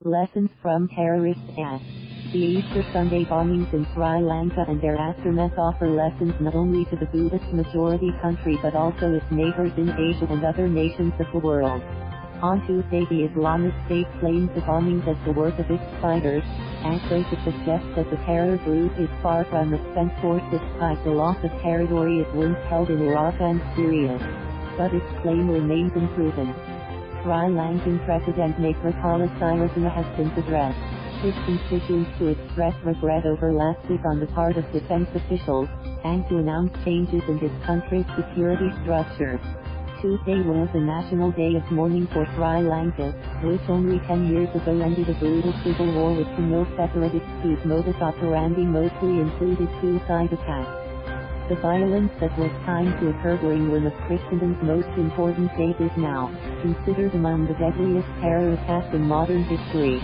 Lessons from terrorist acts. The Easter Sunday bombings in Sri Lanka and their aftermath offer lessons not only to the Buddhist majority country but also its neighbors in Asia and other nations of the world. On Tuesday, the Islamic State claimed the bombings as the work of its fighters, and so to suggest that the terror group is far from a spent force despite the loss of territory it once held in Iraq and Syria. But its claim remains unproven. Sri Lankan President Maithripala Sirisena has since addressed his constituents to express regret over lapses on the part of defense officials, and to announce changes in his country's security structure. Tuesday was a national day of mourning for Sri Lanka, which only 10 years ago ended a brutal civil war with Tamil separatists whose modus operandi mostly included suicide attacks. The violence that was timed to occur during one of Christendom's most important days is now considered among the deadliest terror attacks in modern history.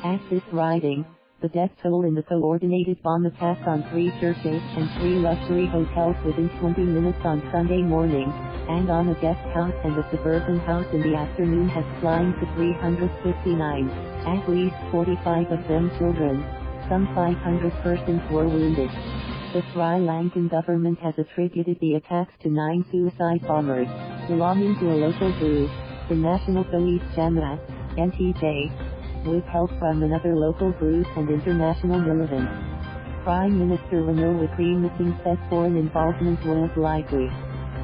At this writing, the death toll in the coordinated bomb attack on 3 churches and 3 luxury hotels within 20 minutes on Sunday morning, and on a guest house and a suburban house in the afternoon has climbed to 359, at least 45 of them children. Some 500 persons were wounded. The Sri Lankan government has attributed the attacks to 9 suicide bombers, belonging to a local group, the National Police Jamaat, NTJ, with help from another local group and international militants. Prime Minister Ranil Wickremesinghe said foreign involvement was likely.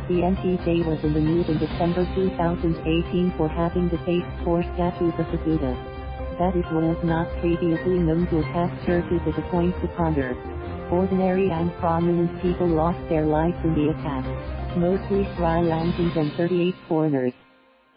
The NTJ was in the news in December 2018 for having defaced 4 statues of the Buddha. That it was not previously known to attack churches is a point to ponder. Ordinary and prominent people lost their lives in the attack, mostly Sri Lankans and 38 foreigners.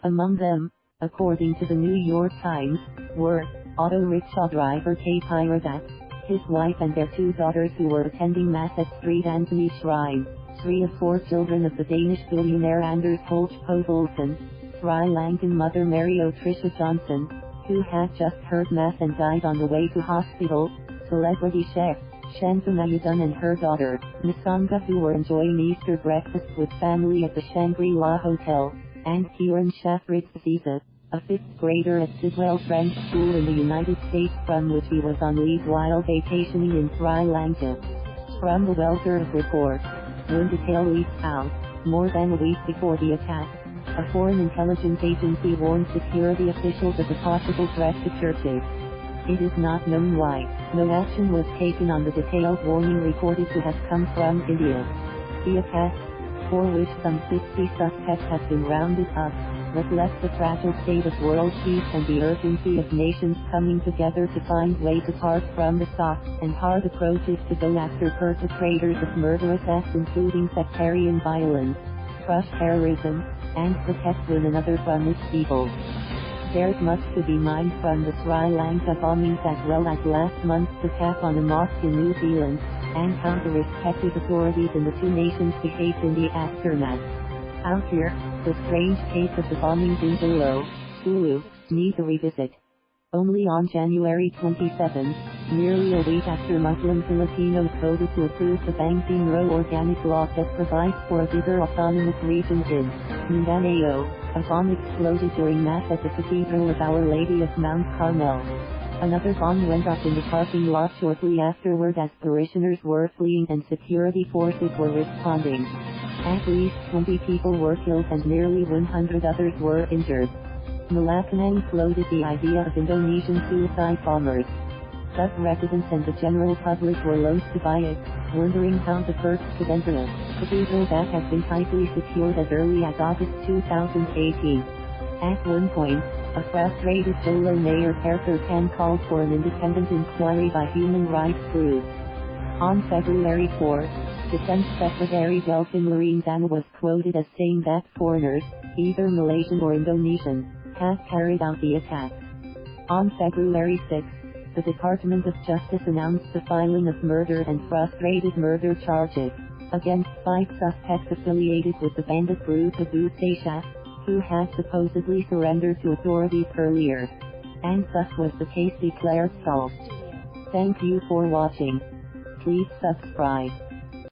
Among them, according to the New York Times, were auto rickshaw driver K. Pyradat, his wife and their 2 daughters who were attending Mass at St. Anthony Shrine, 3 of 4 children of the Danish billionaire Anders Holch Poulsen, Sri Lankan mother Mary Tricia Johnson, who had just heard Mass and died on the way to hospital, celebrity chef Shantanu and her daughter, Nisanga, who were enjoying Easter breakfast with family at the Shangri-La Hotel, and Kiran Shafritziza, a 5th grader at Sidwell French School in the United States from which he was on leave while vacationing in Sri Lanka. From the Welter report, one detail leaked out, more than a week before the attack. A foreign intelligence agency warned security officials of a possible threat to churches. It is not known why no action was taken on the detailed warning reported to have come from India. The attack, for which some 50 suspects have been rounded up, reflects the fragile state of world peace and the urgency of nations coming together to find ways apart from the soft and hard approaches to go after perpetrators of murderous acts including sectarian violence, crush terrorism, and protect one another from its evils. There's much to be mined from the Sri Lanka bombings as well as last month's attack on a mosque in New Zealand, and how the respective authorities in the 2 nations behaved in the aftermath. Out here, the strange case of the bombings in Sulu, needs a revisit. Only on January 27, nearly a week after Muslim Filipinos voted to approve the Bangsamoro Organic Law that provides for a bigger autonomous region in Mindanao, a bomb exploded during Mass at the Cathedral of Our Lady of Mount Carmel. Another bomb went off in the parking lot shortly afterward as parishioners were fleeing and security forces were responding. At least 20 people were killed and nearly 100 others were injured. Malacanang floated the idea of Indonesian suicide bombers. Thus residents and the general public were loath to buy it, wondering how the first could enter a cathedral that had been tightly secured as early as August 2018. At one point, a frustrated Jolo Mayor Parker Tan called for an independent inquiry by human rights groups. On February 4, Defense Secretary Delfin Lorenzana was quoted as saying that foreigners, either Malaysian or Indonesian, have carried out the attacks. On February 6, the Department of Justice announced the filing of murder and frustrated murder charges against 5 suspects affiliated with the bandit group Abu Sayyaf, who had supposedly surrendered to authorities earlier. And thus was the case declared solved. Thank you for watching. Please subscribe.